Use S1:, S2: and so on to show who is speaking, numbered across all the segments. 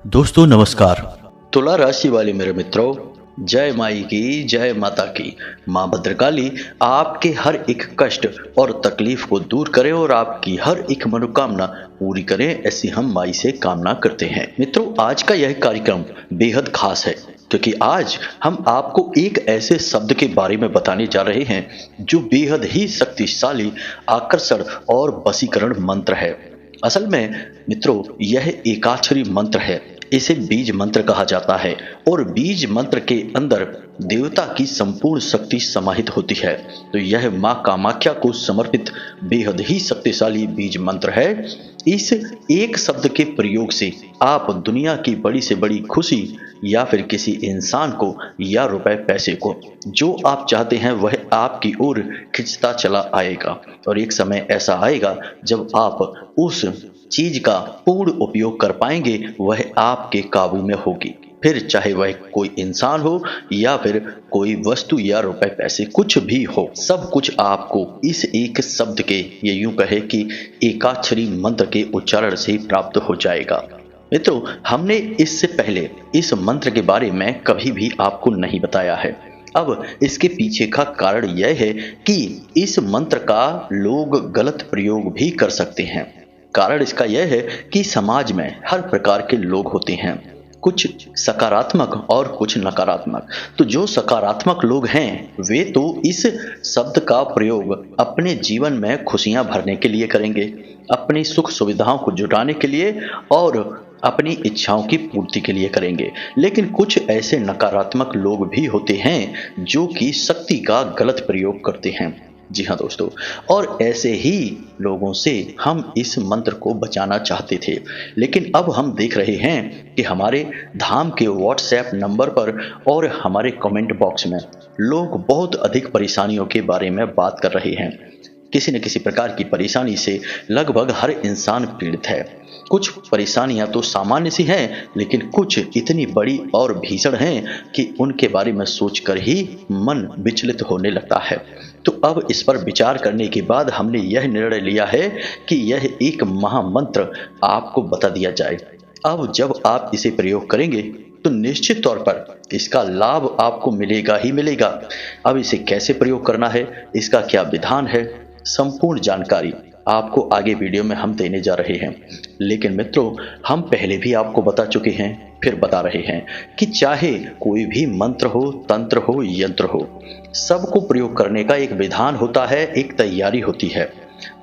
S1: दोस्तों नमस्कार।
S2: तुला राशि वाले मेरे मित्रों, जय माई की जय माता की। माँ भद्रकाली आपके हर एक कष्ट और तकलीफ को दूर करे और आपकी हर एक मनोकामना पूरी करें, ऐसी हम माई से कामना करते हैं। मित्रों, आज का यह कार्यक्रम बेहद खास है क्योंकि आज हम आपको एक ऐसे शब्द के बारे में बताने जा रहे हैं जो बेहद ही शक्तिशाली, आकर्षण और वशीकरण मंत्र है। असल में मित्रों, यह एकाक्षरी मंत्र है। इसे बीज मंत्र कहा जाता है और बीज मंत्र के अंदर देवता की संपूर्ण शक्ति समाहित होती है। तो यह मां कामाख्या को समर्पित बेहद ही शक्तिशाली बीज मंत्र है। इस एक शब्द के प्रयोग से आप दुनिया की बड़ी से बड़ी खुशी या फिर किसी इंसान को या रुपए पैसे को जो आप चाहते हैं वह आपकी ओर खिंचता चला आएगा। और एक समय ऐसा आएगा जब आप उस चीज का पूर्ण उपयोग कर पाएंगे, वह आपके काबू में होगी। फिर चाहे वह कोई इंसान हो या फिर कोई वस्तु या रुपए पैसे, कुछ भी हो, सब कुछ आपको इस एक शब्द के, ये यूं कहे कि एकाक्षरी मंत्र के उच्चारण से प्राप्त हो जाएगा। मित्रों, हमने इससे पहले इस मंत्र के बारे में कभी भी आपको नहीं बताया है। अब इसके पीछे का कारण यह है कि इस मंत्र का लोग गलत प्रयोग भी कर सकते हैं। कारण इसका यह है कि समाज में हर प्रकार के लोग होते हैं, कुछ सकारात्मक और कुछ नकारात्मक। तो जो सकारात्मक लोग हैं वे तो इस शब्द का प्रयोग अपने जीवन में खुशियां भरने के लिए करेंगे, अपनी सुख सुविधाओं को जुटाने के लिए और अपनी इच्छाओं की पूर्ति के लिए करेंगे। लेकिन कुछ ऐसे नकारात्मक लोग भी होते हैं जो कि शक्ति का गलत प्रयोग करते हैं। जी हाँ दोस्तों, और ऐसे ही लोगों से हम इस मंत्र को बचाना चाहते थे। लेकिन अब हम देख रहे हैं कि हमारे धाम के व्हाट्सएप नंबर पर और हमारे कमेंट बॉक्स में लोग बहुत अधिक परेशानियों के बारे में बात कर रहे हैं। किसी न किसी प्रकार की परेशानी से लगभग हर इंसान पीड़ित है। कुछ परेशानियां तो सामान्य सी हैं, लेकिन कुछ इतनी बड़ी और भीषण हैं कि उनके बारे में सोचकर ही मन विचलित होने लगता है। तो अब इस पर विचार करने के बाद हमने यह निर्णय लिया है कि यह एक महामंत्र आपको बता दिया जाए। अब जब आप इसे प्रयोग करेंगे तो निश्चित तौर पर इसका लाभ आपको मिलेगा ही मिलेगा। अब इसे कैसे प्रयोग करना है, इसका क्या विधान है, संपूर्ण जानकारी आपको आगे वीडियो में हम देने जा रहे हैं। लेकिन मित्रों, हम पहले भी आपको बता चुके हैं, फिर बता रहे हैं कि चाहे कोई भी मंत्र हो, तंत्र हो, यंत्र हो, सबको प्रयोग करने का एक विधान होता है, एक तैयारी होती है।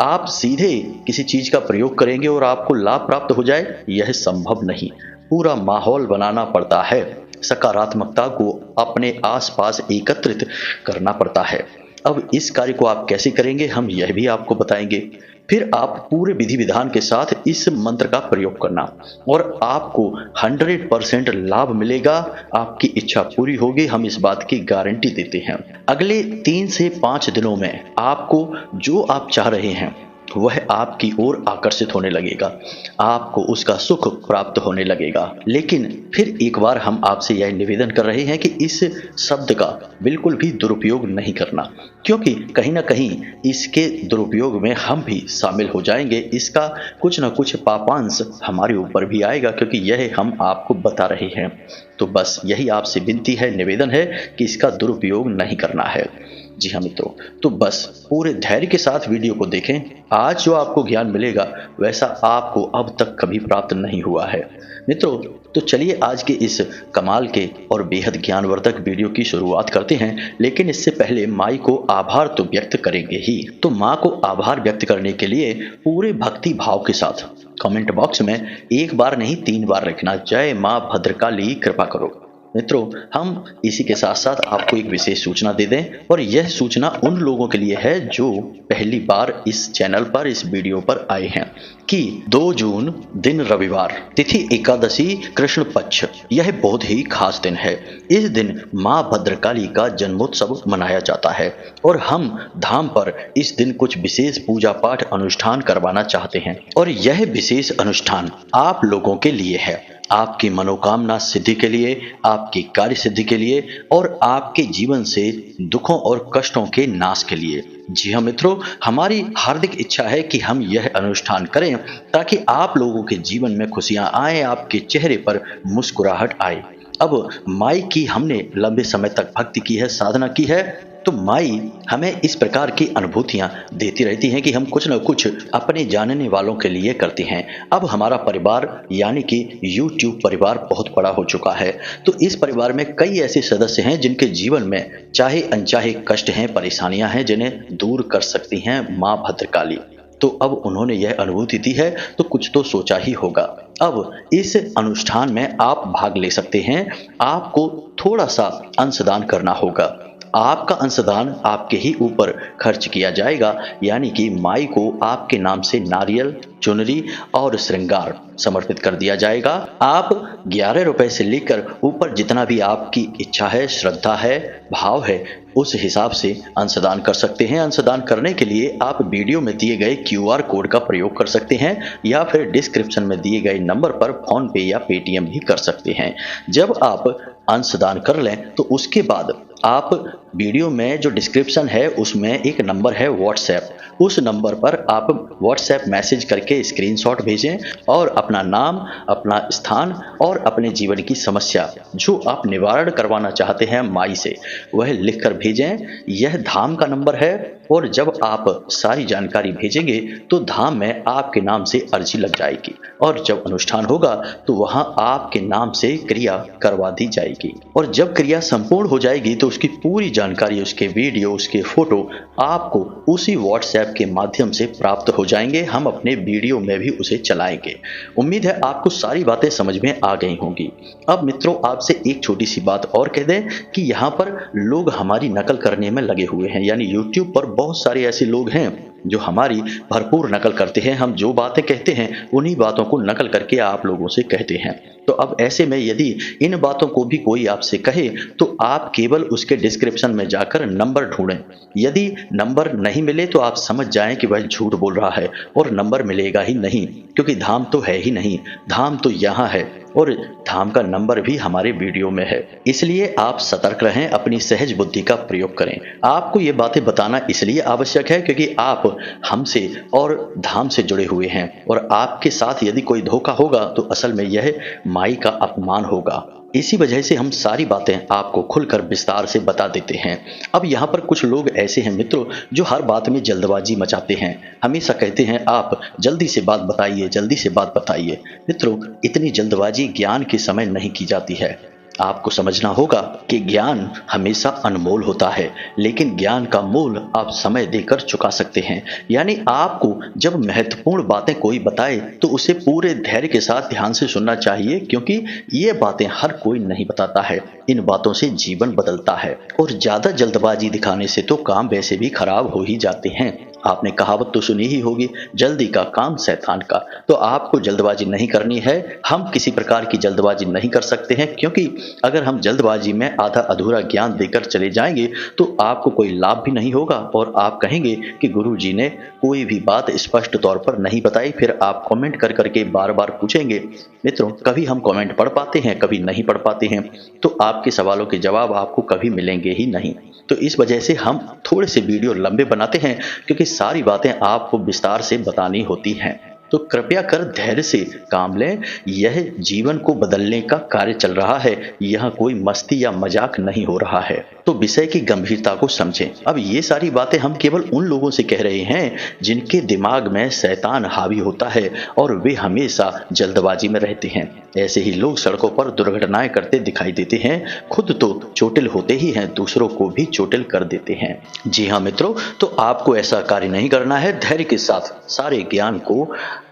S2: आप सीधे किसी चीज का प्रयोग करेंगे और आपको लाभ प्राप्त हो जाए, यह संभव नहीं। पूरा माहौल बनाना पड़ता है, सकारात्मकता को अपने आसपास एकत्रित करना पड़ता है। अब इस कार्य को आप कैसे करेंगे, हम यह भी आपको बताएंगे। फिर आप पूरे विधि विधान के साथ इस मंत्र का प्रयोग करना और आपको 100% लाभ मिलेगा, आपकी इच्छा पूरी होगी, हम इस बात की गारंटी देते हैं। अगले 3 से 5 दिनों में आपको जो आप चाह रहे हैं वह आपकी ओर आकर्षित होने लगेगा, आपको उसका सुख प्राप्त होने लगेगा। लेकिन फिर एक बार हम आपसे यह निवेदन कर रहे हैं कि इस शब्द का बिल्कुल भी दुरुपयोग नहीं करना, क्योंकि कहीं ना कहीं इसके दुरुपयोग में हम भी शामिल हो जाएंगे। इसका कुछ ना कुछ पापांश हमारे ऊपर भी आएगा, क्योंकि यह हम आपको बता रहे हैं। तो बस यही आपसे विनती है, निवेदन है कि इसका दुरुपयोग नहीं करना है। जी हाँ मित्रों, तो बस पूरे धैर्य के साथ वीडियो को देखें। आज जो आपको ज्ञान मिलेगा वैसा आपको अब तक कभी प्राप्त नहीं हुआ है। मित्रों, तो चलिए आज के इस कमाल के और बेहद ज्ञानवर्धक वीडियो की शुरुआत करते हैं। लेकिन इससे पहले माई को आभार तो व्यक्त करेंगे ही। तो माँ को आभार व्यक्त करने के लिए पूरे भक्ति भाव के साथ कमेंट बॉक्स में एक बार नहीं 3 बार लिखना, जय माँ भद्रकाली कृपा करो। मित्रों, हम इसी के साथ साथ आपको एक विशेष सूचना दे दें, और यह सूचना उन लोगों के लिए है जो पहली बार इस चैनल पर, इस वीडियो पर आए हैं, कि 2 जून दिन रविवार, तिथि एकादशी, कृष्ण पक्ष, यह बहुत ही खास दिन है। इस दिन माँ भद्रकाली का जन्मोत्सव मनाया जाता है और हम धाम पर इस दिन कुछ विशेष पूजा पाठ अनुष्ठान करवाना चाहते हैं। और यह विशेष अनुष्ठान आप लोगों के लिए है, आपकी मनोकामना सिद्धि के लिए, आपकी कार्य सिद्धि के लिए और आपके जीवन से दुखों और कष्टों के नाश के लिए। जी हाँ मित्रों, हमारी हार्दिक इच्छा है कि हम यह अनुष्ठान करें ताकि आप लोगों के जीवन में खुशियां आए, आपके चेहरे पर मुस्कुराहट आए। अब माई की हमने लंबे समय तक भक्ति की है, साधना की है, तो माई हमें इस प्रकार की अनुभूतियां देती रहती हैं कि हम कुछ न कुछ अपने जानने वालों के लिए करते हैं। अब हमारा परिवार यानी कि YouTube परिवार बहुत बड़ा हो चुका है, तो इस परिवार में कई ऐसे सदस्य हैं जिनके जीवन में चाहे अनचाहे कष्ट हैं, परेशानियां हैं, जिन्हें दूर कर सकती हैं माँ भद्रकाली। तो अब उन्होंने यह अनुभूति दी है तो कुछ तो सोचा ही होगा। अब इस अनुष्ठान में आप भाग ले सकते हैं। आपको थोड़ा सा अंशदान करना होगा। आपका अंशदान आपके ही ऊपर खर्च किया जाएगा, यानी कि माई को आपके नाम से नारियल, चुनरी और श्रृंगार समर्पित कर दिया जाएगा। आप 11 रुपए से लेकर ऊपर जितना भी आपकी इच्छा है, श्रद्धा है, भाव है, उस हिसाब से अंशदान कर सकते हैं। अंशदान करने के लिए आप वीडियो में दिए गए QR कोड का प्रयोग कर सकते हैं या फिर डिस्क्रिप्शन में दिए गए नंबर पर फोन पे या पेटीएम भी कर सकते हैं। जब आप अंशदान कर लें तो उसके बाद आप वीडियो में जो डिस्क्रिप्शन है उसमें एक नंबर है WhatsApp, उस नंबर पर आप WhatsApp मैसेज करके स्क्रीनशॉट भेजें और अपना नाम, अपना स्थान और अपने जीवन की समस्या जो आप निवारण करवाना चाहते हैं माई से, वह लिखकर भेजें। यह धाम का नंबर है और जब आप सारी जानकारी भेजेंगे तो धाम में आपके नाम से अर्जी लग जाएगी और जब अनुष्ठान होगा तो वहां आपके नाम से क्रिया करवा दी जाएगी। और जब क्रिया संपूर्ण हो जाएगी तो उसकी पूरी जानकारी, उसके वीडियो, उसके फोटो आपको उसी WhatsApp के माध्यम से प्राप्त हो जाएंगे। हम अपने वीडियो में भी उसे चलाएंगे। उम्मीद है आपको सारी बातें समझ में आ गई होंगी। अब मित्रों, आपसे एक छोटी सी बात और कह दें कि यहाँ पर लोग हमारी नकल करने में लगे हुए हैं, यानी YouTube पर बहुत सारे ऐसे लोग हैं जो हमारी भरपूर नकल करते हैं। हम जो बातें कहते हैं उन्हीं बातों को नकल करके आप लोगों से कहते हैं। तो अब ऐसे में यदि इन बातों को भी कोई आपसे कहे तो आप केवल उसके डिस्क्रिप्शन में जाकर नंबर ढूंढें। यदि नंबर नहीं मिले तो आप समझ जाएं कि वह झूठ बोल रहा है और नंबर मिलेगा ही नहीं, क्योंकि धाम तो है ही नहीं, धाम तो यहाँ है और धाम का नंबर भी हमारे वीडियो में है। इसलिए आप सतर्क रहें, अपनी सहज बुद्धि का प्रयोग करें। आपको ये बातें बताना इसलिए आवश्यक है क्योंकि आप हमसे और धाम से जुड़े हुए हैं और आपके साथ यदि कोई धोखा होगा तो असल में यह माई का अपमान होगा। इसी वजह से हम सारी बातें आपको खुलकर विस्तार से बता देते हैं। अब यहाँ पर कुछ लोग ऐसे हैं मित्रों जो हर बात में जल्दबाजी मचाते हैं, हमेशा कहते हैं आप जल्दी से बात बताइए, जल्दी से बात बताइए। मित्रों, इतनी जल्दबाजी ज्ञान के समय नहीं की जाती है। आपको समझना होगा कि ज्ञान हमेशा अनमोल होता है, लेकिन ज्ञान का मूल आप समय देकर चुका सकते हैं। यानी आपको जब महत्वपूर्ण बातें कोई बताए तो उसे पूरे धैर्य के साथ ध्यान से सुनना चाहिए, क्योंकि ये बातें हर कोई नहीं बताता है। इन बातों से जीवन बदलता है और ज्यादा जल्दबाजी दिखाने से तो काम वैसे भी खराब हो ही जाते हैं। आपने कहावत तो सुनी ही होगी, जल्दी का काम शैतान का। तो आपको जल्दबाजी नहीं करनी है। हम किसी प्रकार की जल्दबाजी नहीं कर सकते हैं, क्योंकि अगर हम जल्दबाजी में आधा अधूरा ज्ञान देकर चले जाएंगे तो आपको कोई लाभ भी नहीं होगा और आप कहेंगे कि गुरुजी ने कोई भी बात स्पष्ट तौर पर नहीं बताई। फिर आप कमेंट कर करके बार बार पूछेंगे। मित्रों, कभी हम कमेंट पढ़ पाते हैं, कभी नहीं पढ़ पाते हैं, तो आपके सवालों के जवाब आपको कभी मिलेंगे ही नहीं। तो इस वजह से हम थोड़े से वीडियो लंबे बनाते हैं, क्योंकि सारी बातें आपको विस्तार से बतानी होती हैं। तो कृपया कर धैर्य से काम लें। यह जीवन को बदलने का कार्य चल रहा है, यह कोई मस्ती या मजाक नहीं हो रहा है। तो विषय की गंभीरता को समझें। अब ये सारी बातें हम केवल उन लोगों से कह रहे हैं जिनके दिमाग में शैतान हावी होता है और वे हमेशा जल्दबाजी में रहते हैं। ऐसे ही लोग सड़कों पर दुर्घटनाएं करते दिखाई देते हैं, खुद तो चोटिल होते ही हैं, दूसरों को भी चोटिल कर देते हैं। जी हाँ मित्रों, तो आपको ऐसा कार्य नहीं करना है। धैर्य के साथ सारे ज्ञान को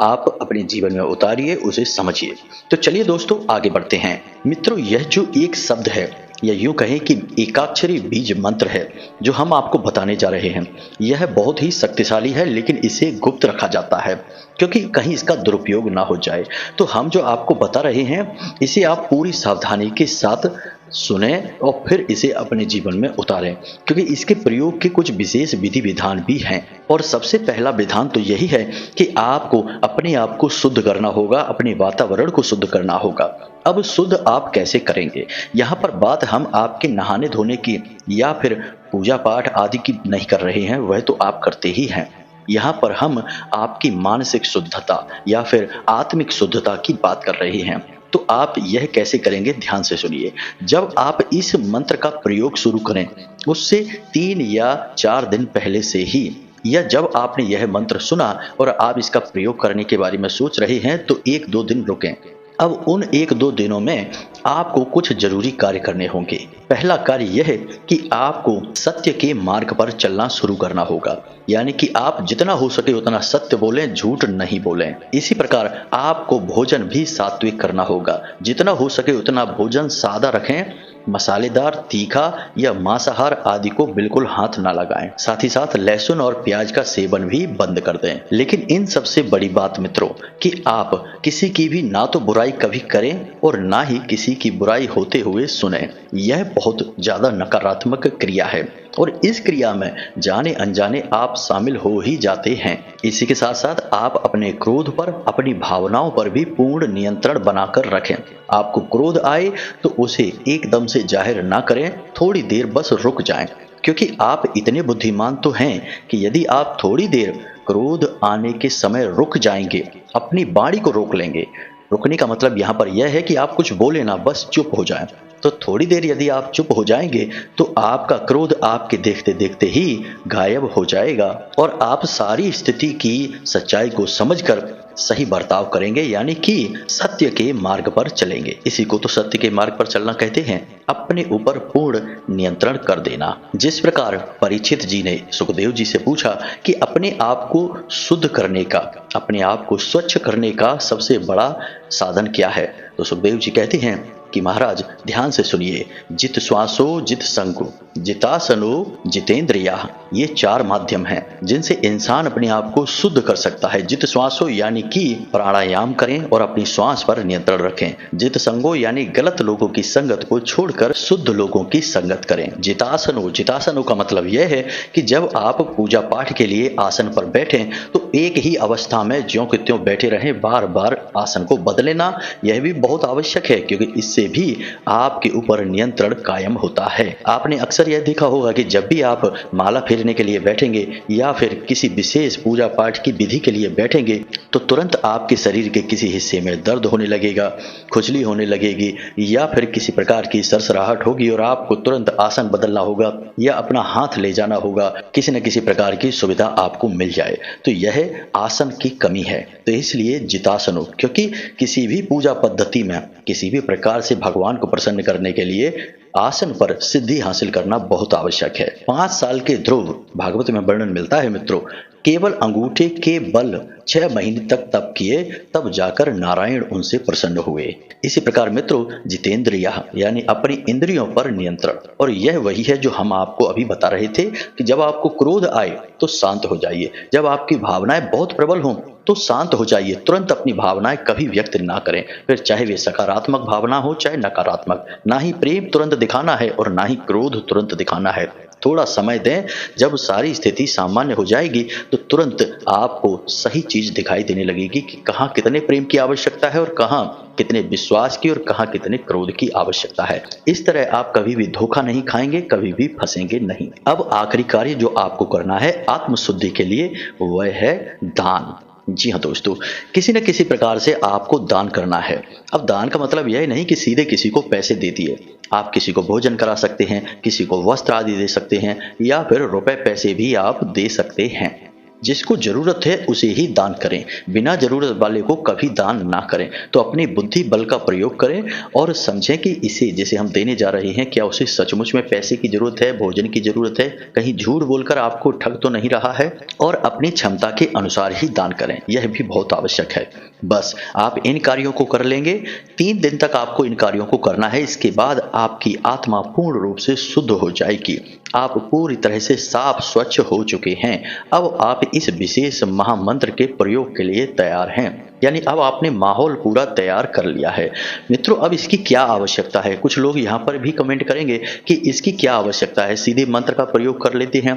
S2: आप अपने जीवन में उतारिए, उसे समझिए। तो चलिए दोस्तों, आगे बढ़ते हैं। मित्रों, यह जो एक शब्द है या यूं कहें कि एकाक्षरी बीज मंत्र है जो हम आपको बताने जा रहे हैं, यह बहुत ही शक्तिशाली है, लेकिन इसे गुप्त रखा जाता है क्योंकि कहीं इसका दुरुपयोग ना हो जाए। तो हम जो आपको बता रहे हैं इसे आप पूरी सावधानी के साथ सुने और फिर इसे अपने जीवन में उतारें, क्योंकि इसके प्रयोग के कुछ विशेष विधि विधान भी हैं। और सबसे पहला विधान तो यही है कि आपको अपने आप को शुद्ध करना होगा, अपने वातावरण को शुद्ध करना होगा। अब शुद्ध आप कैसे करेंगे? यहाँ पर बात हम आपके नहाने धोने की या फिर पूजा पाठ आदि की नहीं कर रहे हैं, वह तो आप करते ही हैं। यहाँ पर हम आपकी मानसिक शुद्धता या फिर आत्मिक शुद्धता की बात कर रहे हैं। तो आप यह कैसे करेंगे, ध्यान से सुनिए। जब आप इस मंत्र का प्रयोग शुरू करें, उससे 3 या 4 दिन पहले से ही, या जब आपने यह मंत्र सुना और आप इसका प्रयोग करने के बारे में सोच रहे हैं, तो 1-2 दिन रुकें। अब उन 1-2 दिनों में आपको कुछ जरूरी कार्य करने होंगे। पहला कार्य यह है कि आपको सत्य के मार्ग पर चलना शुरू करना होगा, यानी कि आप जितना हो सके उतना सत्य बोलें, झूठ नहीं बोलें। इसी प्रकार आपको भोजन भी सात्विक करना होगा, जितना हो सके उतना भोजन सादा रखें। मसालेदार, तीखा या मांसाहार आदि को बिल्कुल हाथ ना लगाएं। साथ ही साथ लहसुन और प्याज का सेवन भी बंद कर दें। लेकिन इन सबसे बड़ी बात मित्रों, कि आप किसी की भी ना तो बुराई कभी करें और ना ही किसी की बुराई होते हुए सुने। यह बहुत ज्यादा नकारात्मक क्रिया है और इस क्रिया में जाने अनजाने आप शामिल हो ही जाते हैं। इसी के साथ साथ आप अपने क्रोध पर, अपनी भावनाओं पर भी पूर्ण नियंत्रण बनाकर रखें। आपको क्रोध आए तो उसे एकदम से जाहिर ना करें, थोड़ी देर बस रुक जाएं, क्योंकि आप इतने बुद्धिमान तो हैं कि यदि आप थोड़ी देर क्रोध आने के समय रुक जाएंगे, अपनी वाणी को रोक लेंगे। रुकने का मतलब यहाँ पर यह है कि आप कुछ बोले ना, बस चुप हो जाएं। तो थोड़ी देर यदि आप चुप हो जाएंगे तो आपका क्रोध आपके देखते देखते ही गायब हो जाएगा और आप सारी स्थिति की सच्चाई को समझकर सही बर्ताव करेंगे, यानी कि सत्य के मार्ग पर चलेंगे। इसी को तो सत्य के मार्ग पर चलना कहते हैं, अपने ऊपर पूर्ण नियंत्रण कर देना। जिस प्रकार परीक्षित जी ने सुखदेव जी से पूछा कि अपने आप को शुद्ध करने का, अपने आप को स्वच्छ करने का सबसे बड़ा साधन क्या है, तो सुखदेव जी कहते हैं कि महाराज ध्यान से सुनिए, जित श्वासो जित संगो जितासनो जितेंद्रिया, ये 4 माध्यम हैं जिनसे इंसान अपने आप को शुद्ध कर सकता है। जित श्वासो यानी कि प्राणायाम करें और अपनी श्वास पर नियंत्रण रखें। जित संगो यानी गलत लोगों की संगत को छोड़कर शुद्ध लोगों की संगत करें। जितासनो, जितासनो का मतलब यह है कि जब आप पूजा पाठ के लिए आसन पर बैठें तो एक ही अवस्था में ज्यों कि त्यों बैठे रहें, बार बार आसन को बदले ना। यह भी बहुत आवश्यक है, क्योंकि इससे भी आपके ऊपर नियंत्रण कायम होता है। आपने अक्सर यह देखा होगा कि जब भी आप माला फेरने के लिए बैठेंगे या फिर किसी विशेष पूजा पाठ की विधि के लिए बैठेंगे तो तुरंत आपके शरीर के किसी हिस्से में दर्द होने लगेगा, खुजली होने लगेगी या फिर किसी प्रकार की सरसराहट होगी और आपको तुरंत आसन बदलना होगा या अपना हाथ ले जाना होगा, किसी न किसी प्रकार की सुविधा आपको मिल जाए। तो यह आसन की कमी है। तो इसलिए जितासनो, क्योंकि किसी भी पूजा पद्धति में किसी भी प्रकार से भगवान को प्रसन्न करने के लिए आसन पर सिद्धि हासिल करना बहुत आवश्यक है। 5 साल के ध्रुव, भागवत में वर्णन मिलता है मित्रों, केवल अंगूठे के बल 6 महीने तक तप किए, तब जाकर नारायण उनसे प्रसन्न हुए। इसी प्रकार मित्रों, जितेंद्रिया यानी अपनी इंद्रियों पर नियंत्रण, और यह वही है जो हम आपको अभी बता रहे थे कि जब आपको क्रोध आए तो शांत हो जाइए, जब आपकी भावनाएं बहुत प्रबल हों तो शांत हो जाइए, तुरंत अपनी भावनाएं कभी व्यक्त ना करें, फिर चाहे वे सकारात्मक भावना हो चाहे नकारात्मक। ना ही प्रेम तुरंत दिखाना है और ना ही क्रोध तुरंत दिखाना है। थोड़ा समय दें, जब सारी स्थिति सामान्य हो जाएगी तो तुरंत आपको सही चीज दिखाई देने लगेगी कि कहाँ कितने प्रेम की आवश्यकता है और कहाँ कितने विश्वास की और कहाँ कितने क्रोध की आवश्यकता है। इस तरह आप कभी भी धोखा नहीं खाएंगे, कभी भी फंसेंगे नहीं। अब आखिरी कार्य जो आपको करना है आत्मशुद्धि के लिए, वह है दान। जी हाँ दोस्तों, किसी न किसी प्रकार से आपको दान करना है। अब दान का मतलब यह नहीं कि सीधे किसी को पैसे दे दिए। आप किसी को भोजन करा सकते हैं, किसी को वस्त्र आदि दे सकते हैं या फिर रुपए पैसे भी आप दे सकते हैं। जिसको जरूरत है उसे ही दान करें, बिना जरूरत वाले को कभी दान ना करें। तो अपनी बुद्धि बल का प्रयोग करें और समझें कि इसे जैसे हम देने जा रहे हैं, क्या उसे सचमुच में पैसे की जरूरत है, भोजन की जरूरत है, कहीं झूठ बोलकर आपको ठग तो नहीं रहा है, और अपनी क्षमता के अनुसार ही दान करें। यह भी बहुत आवश्यक है। बस आप इन कार्यों को कर लेंगे, 3 दिन तक आपको इन कार्यों को करना है। इसके बाद आपकी आत्मा पूर्ण रूप से शुद्ध हो जाएगी, आप पूरी तरह से साफ स्वच्छ हो चुके हैं। अब आप इस विशेष महामंत्र के प्रयोग के लिए तैयार हैं, यानी अब आपने माहौल पूरा तैयार कर लिया है। मित्रों, अब इसकी क्या आवश्यकता है? कुछ लोग यहाँ पर भी कमेंट करेंगे कि इसकी क्या आवश्यकता है, सीधे मंत्र का प्रयोग कर लेते हैं।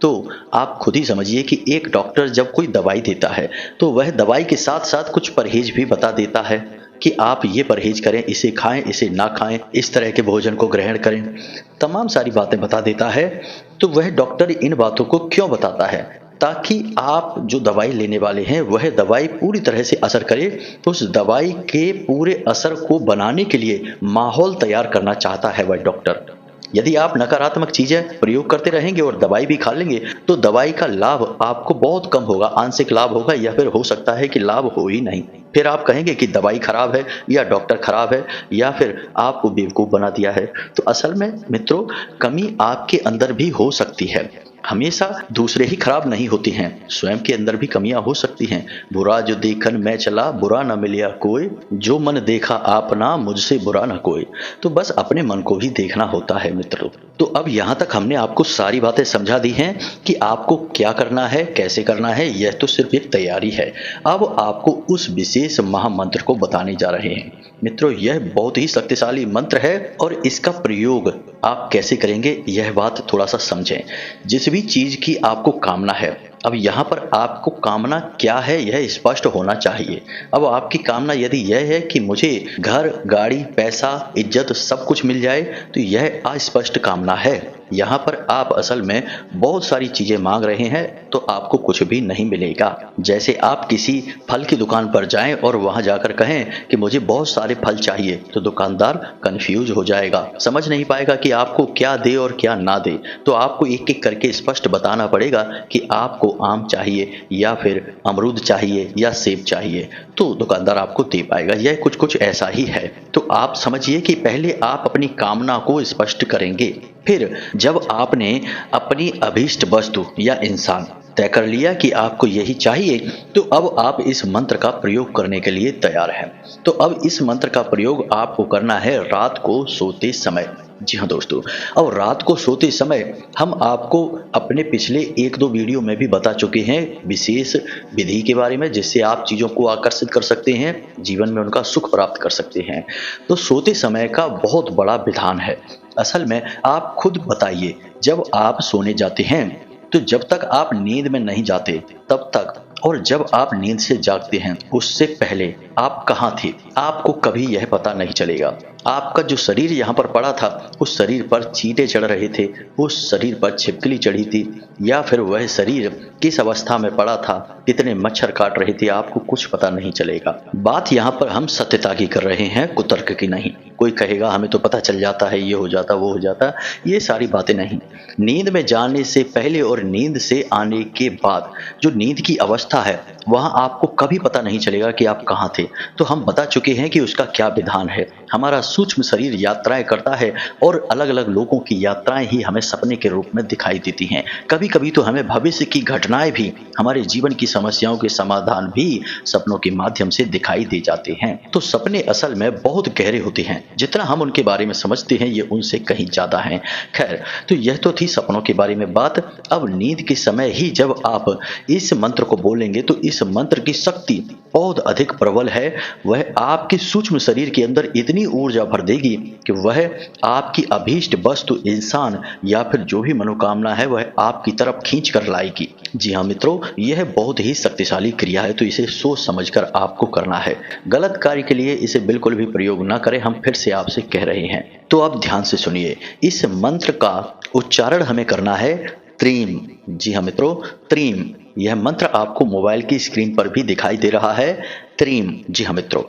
S2: तो आप खुद ही समझिए कि एक डॉक्टर जब कोई दवाई देता है तो वह दवाई के साथ साथ कुछ परहेज भी बता देता है। कि आप ये परहेज करें, इसे खाएं, इसे ना खाएं, इस तरह के भोजन को ग्रहण करें, तमाम सारी बातें बता देता है। तो वह डॉक्टर इन बातों को क्यों बताता है? ताकि आप जो दवाई लेने वाले हैं वह दवाई पूरी तरह से असर करे। उस दवाई के पूरे असर को बनाने के लिए माहौल तैयार करना चाहता है वह डॉक्टर। यदि आप नकारात्मक चीजें प्रयोग करते रहेंगे और दवाई भी खा लेंगे तो दवाई का लाभ आपको बहुत कम होगा, आंशिक लाभ होगा, या फिर हो सकता है कि लाभ हो ही नहीं। फिर आप कहेंगे कि दवाई खराब है या डॉक्टर खराब है या फिर आपको बेवकूफ बना दिया है। तो असल में मित्रों, कमी आपके अंदर भी हो सकती है। हमेशा दूसरे ही खराब नहीं होते हैं, स्वयं के अंदर भी कमियां हो सकती हैं। बुरा जो देखन मैं चला, बुरा न मिलिया कोई, जो मन देखा आपना, मुझसे बुरा न कोई। तो बस अपने मन को ही देखना होता है मित्रों। तो अब यहाँ तक हमने आपको सारी बातें समझा दी हैं कि आपको क्या करना है, कैसे करना है। यह तो सिर्फ एक तैयारी है। अब आपको उस विशेष महामंत्र को बताने जा रहे हैं मित्रों। यह बहुत ही शक्तिशाली मंत्र है और इसका प्रयोग आप कैसे करेंगे यह बात थोड़ा सा समझें। जिस भी चीज की आपको कामना है, अब यहाँ पर आपको कामना क्या है यह स्पष्ट होना चाहिए। अब आपकी कामना यदि यह है कि मुझे घर, गाड़ी, पैसा, इज्जत सब कुछ मिल जाए, तो यह अस्पष्ट कामना है। यहाँ पर आप असल में बहुत सारी चीजें मांग रहे हैं तो आपको कुछ भी नहीं मिलेगा। जैसे आप किसी फल की दुकान पर जाएं और वहां जाकर कहें कि मुझे बहुत सारे फल चाहिए, तो दुकानदार कंफ्यूज हो जाएगा, समझ नहीं पाएगा कि आपको क्या दे और क्या ना दे। तो आपको एक एक करके स्पष्ट बताना पड़ेगा कि आपको आम चाहिए या फिर अमरूद चाहिए या सेब चाहिए, तो दुकानदार आपको दे पाएगा। यह कुछ कुछ ऐसा ही है। तो आप समझिए कि पहले आप अपनी कामना को स्पष्ट करेंगे, फिर जब आपने अपनी अभीष्ट वस्तु या इंसान तय कर लिया कि आपको यही चाहिए, तो अब आप इस मंत्र का प्रयोग करने के लिए तैयार हैं। तो अब इस मंत्र का प्रयोग आपको करना है रात को सोते समय। जी हाँ दोस्तों, अब रात को सोते समय हम आपको अपने पिछले 1-2 वीडियो में भी बता चुके हैं विशेष विधि के बारे में, जिससे आप चीज़ों को आकर्षित कर सकते हैं, जीवन में उनका सुख प्राप्त कर सकते हैं। तो सोते समय का बहुत बड़ा विधान है। असल में आप खुद बताइए, जब आप सोने जाते हैं तो जब तक आप नींद में नहीं जाते तब तक, और जब आप नींद से जागते हैं उससे पहले आप कहाँ थे आपको कभी यह पता नहीं चलेगा। आपका जो शरीर यहाँ पर पड़ा था, उस शरीर पर चींटे चढ़ रहे थे, उस शरीर पर छिपकली चढ़ी थी, या फिर वह शरीर किस अवस्था में पड़ा था, कितने मच्छर काट रहे थे, आपको कुछ पता नहीं चलेगा। बात यहाँ पर हम सत्यता की कर रहे हैं, कुतर्क की नहीं। कोई कहेगा हमें तो पता चल जाता है, ये हो जाता, वो हो जाता, ये सारी बातें नहीं। नींद में जाने से पहले और नींद से आने के बाद जो नींद की अवस्था है, वहां आपको कभी पता नहीं चलेगा कि आप कहाँ थे। तो हम बता चुके हैं कि उसका क्या विधान है। हमारा सूक्ष्म शरीर यात्राएं करता है और अलग अलग लोगों की यात्राएं ही हमें सपने के रूप में दिखाई देती हैं। कभी कभी तो हमें भविष्य की घटनाएं भी, हमारे जीवन की समस्याओं के समाधान भी सपनों के माध्यम से दिखाई दे जाते हैं। तो सपने असल में बहुत गहरे होते हैं, जितना हम उनके बारे में समझते हैं ये उनसे कहीं ज्यादा है। खैर, तो यह तो थी सपनों के बारे में बात। अब नींद के समय ही जब आप इस मंत्र को बोलेंगे तो इस मंत्र की शक्ति बहुत अधिक प्रबल है। वह आपके सूक्ष्म शरीर के अंदर इतनी ऊर्जा भर देगी कि वह आपकी अभीष्ट वस्तु, इंसान या फिर जो भी मनोकामना है वह आपकी तरफ खींच कर लाएगी। जी हाँ मित्रों, यह बहुत ही शक्तिशाली क्रिया है, तो इसे सोच समझकर आपको करना है। गलत कार्य के लिए इसे बिल्कुल भी प्रयोग ना करें, हम फिर से आपसे कह रहे हैं। तो अब ध्यान से सुनिए, इस मंत्र का उच्चारण हमें करना है त्रीम। जी हाँ मित्रों, त्रीम। यह मंत्र आपको मोबाइल की स्क्रीन पर भी दिखाई दे रहा है, त्रीम। जी हाँ मित्रों,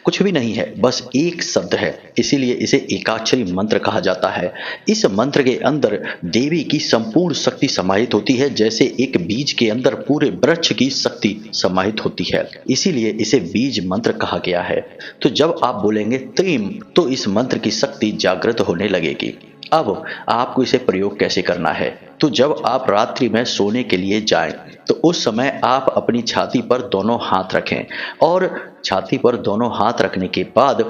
S2: कुछ भी नहीं है, बस एक शब्द है, इसीलिए इसे एकाक्षरी मंत्र कहा जाता है। इस मंत्र के अंदर देवी की संपूर्ण शक्ति समाहित होती है, जैसे एक बीज के अंदर पूरे वृक्ष की शक्ति समाहित होती है, इसीलिए इसे बीज मंत्र कहा गया है। तो जब आप बोलेंगे त्रीम, तो इस मंत्र की शक्ति जागृत होने लगेगी। अब आपको इसे प्रयोग कैसे करना है? तो जब आप रात्रि में सोने के लिए जाएं, तो उस समय आप अपनी छाती पर दोनों हाथ रखें, और छाती पर दोनों हाथ रखने के बाद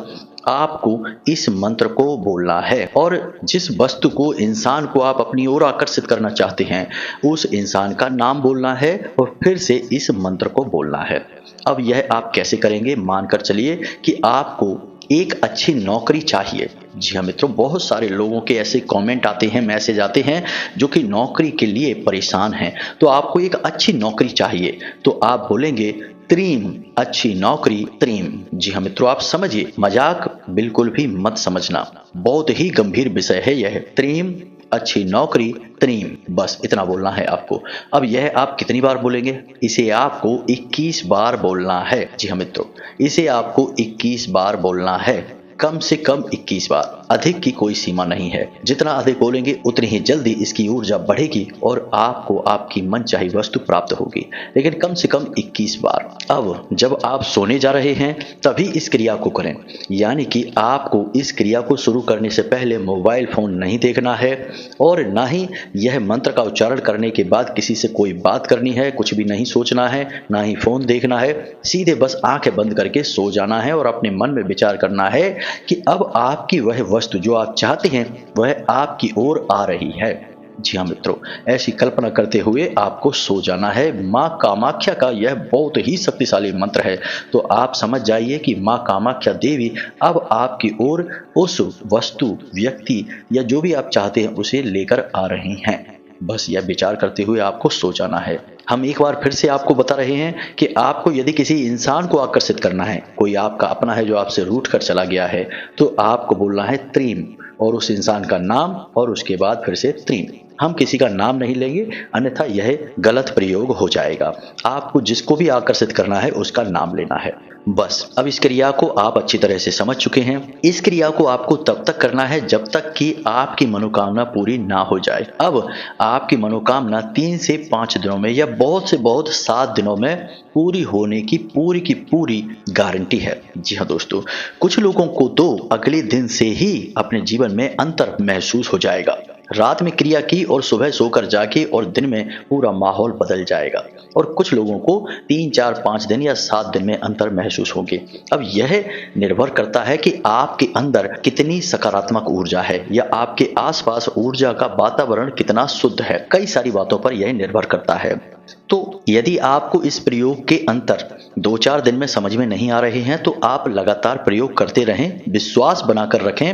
S2: आपको इस मंत्र को बोलना है, और जिस वस्तु को, इंसान को आप अपनी ओर आकर्षित करना चाहते हैं, उस इंसान का नाम बोलना है और फिर से इस मंत्र को बोलना है। अब यह आप कैसे करेंगे? मानकर चलिए कि आपको एक अच्छी नौकरी चाहिए। जी हाँ मित्रों, बहुत सारे लोगों के ऐसे कमेंट आते हैं, मैसेज आते हैं जो कि नौकरी के लिए परेशान हैं। तो आपको एक अच्छी नौकरी चाहिए, तो आप बोलेंगे त्रीम, अच्छी नौकरी त्रीम। जी हाँ मित्रों, आप समझिए, मजाक बिल्कुल भी मत समझना, बहुत ही गंभीर विषय है यह। त्रीम, अच्छी नौकरी त्रीम, बस इतना बोलना है आपको। अब यह आप कितनी बार बोलेंगे? इसे आपको 21 बार बोलना है। जी हाँ मित्रों, इसे आपको 21 बार बोलना है, कम से कम 21 बार, अधिक की कोई सीमा नहीं है। जितना अधिक बोलेंगे उतनी ही जल्दी इसकी ऊर्जा बढ़ेगी और आपको आपकी मनचाही वस्तु प्राप्त होगी, लेकिन कम से कम 21 बार। अब जब आप सोने जा रहे हैं तभी इस क्रिया को करें, यानी कि आपको इस क्रिया को शुरू करने से पहले मोबाइल फोन नहीं देखना है और ना ही यह मंत्र का उच्चारण करने के बाद किसी से कोई बात करनी है, कुछ भी नहीं सोचना है, ना ही फोन देखना है। सीधे बस आंखें बंद करके सो जाना है और अपने मन में विचार करना है कि अब आपकी वह वस्तु जो आप चाहते हैं वह आपकी ओर आ रही है। जी हाँ मित्रों, ऐसी कल्पना करते हुए आपको सो जाना है। माँ कामाख्या का यह बहुत ही शक्तिशाली मंत्र है, तो आप समझ जाइए कि माँ कामाख्या देवी अब आपकी ओर उस वस्तु, व्यक्ति या जो भी आप चाहते हैं उसे लेकर आ रही हैं। बस यह विचार करते हुए आपको सो जाना है। हम एक बार फिर से आपको बता रहे हैं कि आपको यदि किसी इंसान को आकर्षित करना है, कोई आपका अपना है जो आपसे रूठ कर चला गया है, तो आपको बोलना है त्रीम और उस इंसान का नाम और उसके बाद फिर से त्रीम। हम किसी का नाम नहीं लेंगे, अन्यथा यह गलत प्रयोग हो जाएगा। आपको जिसको भी आकर्षित करना है उसका नाम लेना है, बस। अब इस क्रिया को आप अच्छी तरह से समझ चुके हैं। इस क्रिया को आपको तब तक करना है जब तक कि आपकी मनोकामना पूरी ना हो जाए। अब आपकी मनोकामना 3 से 5 दिनों में या बहुत से बहुत 7 दिनों में पूरी होने की पूरी गारंटी है। जी हाँ दोस्तों, कुछ लोगों को तो अगले दिन से ही अपने जीवन में अंतर महसूस हो जाएगा। रात में क्रिया की और सुबह सोकर जाके और दिन में पूरा माहौल बदल जाएगा, और कुछ लोगों को 3, 4, 5 दिन या 7 दिन में अंतर महसूस होंगे। अब यह निर्भर करता है कि आपके अंदर कितनी सकारात्मक ऊर्जा है या आपके आसपास ऊर्जा का वातावरण कितना शुद्ध है। कई सारी बातों पर यह निर्भर करता है। तो यदि आपको इस प्रयोग के अंतर 2-4 दिन में समझ में नहीं आ रहे हैं तो आप लगातार प्रयोग करते रहें, विश्वास बनाकर रखें,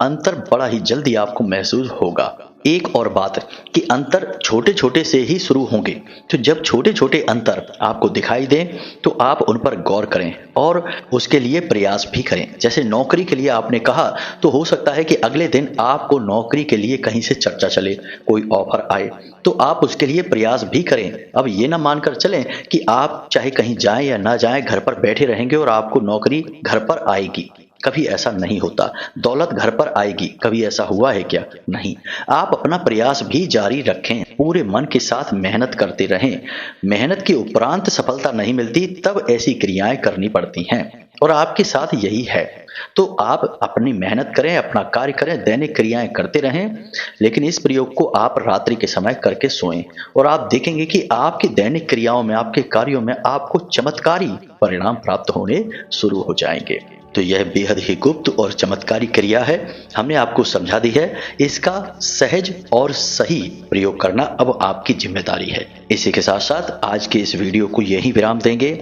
S2: अंतर बड़ा ही जल्दी आपको महसूस होगा। एक और बात कि अंतर छोटे छोटे से ही शुरू होंगे, तो जब छोटे छोटे अंतर आपको दिखाई दें तो आप उन पर गौर करें और उसके लिए प्रयास भी करें। जैसे नौकरी के लिए आपने कहा, तो हो सकता है कि अगले दिन आपको नौकरी के लिए कहीं से चर्चा चले, कोई ऑफर आए, तो आप उसके लिए प्रयास भी करें। अब ये ना मानकर चलें कि आप चाहे कहीं जाएं या ना जाएं, घर पर बैठे रहेंगे और आपको नौकरी घर पर आएगी। कभी ऐसा नहीं होता। दौलत घर पर आएगी, कभी ऐसा हुआ है क्या? नहीं। आप अपना प्रयास भी जारी रखें, पूरे मन के साथ मेहनत करते रहें। मेहनत के उपरांत सफलता नहीं मिलती, तब ऐसी क्रियाएं करनी पड़ती हैं, और आपके साथ यही है। तो आप अपनी मेहनत करें, अपना कार्य करें, दैनिक क्रियाएं करते रहें, लेकिन इस प्रयोग को आप रात्रि के समय करके सोएं, और आप देखेंगे कि आपकी दैनिक क्रियाओं में, आपके कार्यों में आपको चमत्कारी परिणाम प्राप्त होने शुरू हो जाएंगे। तो यह बेहद ही गुप्त और चमत्कारी क्रिया है, हमने आपको समझा दी है। इसका सहज और सही प्रयोग करना अब आपकी जिम्मेदारी है। इसी के साथ साथ आज के इस वीडियो को यहीं विराम देंगे।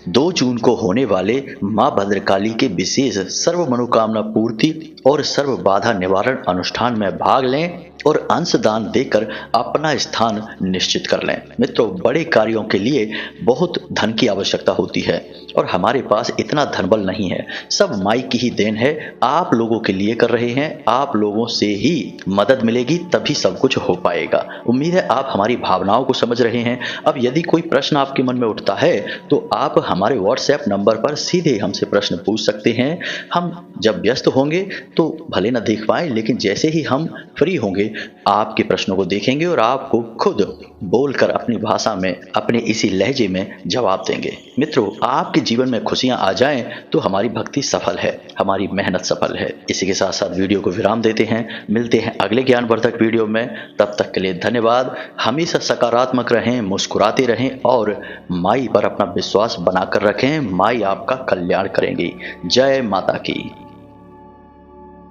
S2: 2 जून को होने वाले मां भद्रकाली के विशेष सर्व मनोकामना पूर्ति और सर्व बाधा निवारण अनुष्ठान में भाग लें और अंशदान देकर अपना स्थान निश्चित कर लें। मित्रों, बड़े कार्यों के लिए बहुत धन की आवश्यकता होती है और हमारे पास इतना धनबल नहीं है। सब माई की ही देन है। आप लोगों के लिए कर रहे हैं, आप लोगों से ही मदद मिलेगी, तभी सब कुछ हो पाएगा। उम्मीद है आप हमारी भावनाओं को समझ रहे हैं। अब यदि कोई प्रश्न आपके मन में उठता है तो आप हमारे व्हाट्सएप नंबर पर सीधे हमसे प्रश्न पूछ सकते हैं। हम जब व्यस्त होंगे तो भले न देख पाए, लेकिन जैसे ही हम फ्री होंगे आपके प्रश्नों को देखेंगे और आपको खुद बोलकर अपनी भाषा में, अपने इसी लहजे में जवाब देंगे। मित्रों, आपके जीवन में खुशियां आ जाएं तो हमारी भक्ति सफल है, हमारी मेहनत सफल है। इसी के साथ साथ वीडियो को विराम देते हैं। मिलते हैं अगले ज्ञानवर्धक वीडियो में। तब तक के लिए धन्यवाद। हमेशा सकारात्मक रहें, मुस्कुराते रहें और माई पर अपना विश्वास बनाकर रखें। माई आपका कल्याण करेंगी। जय माता की।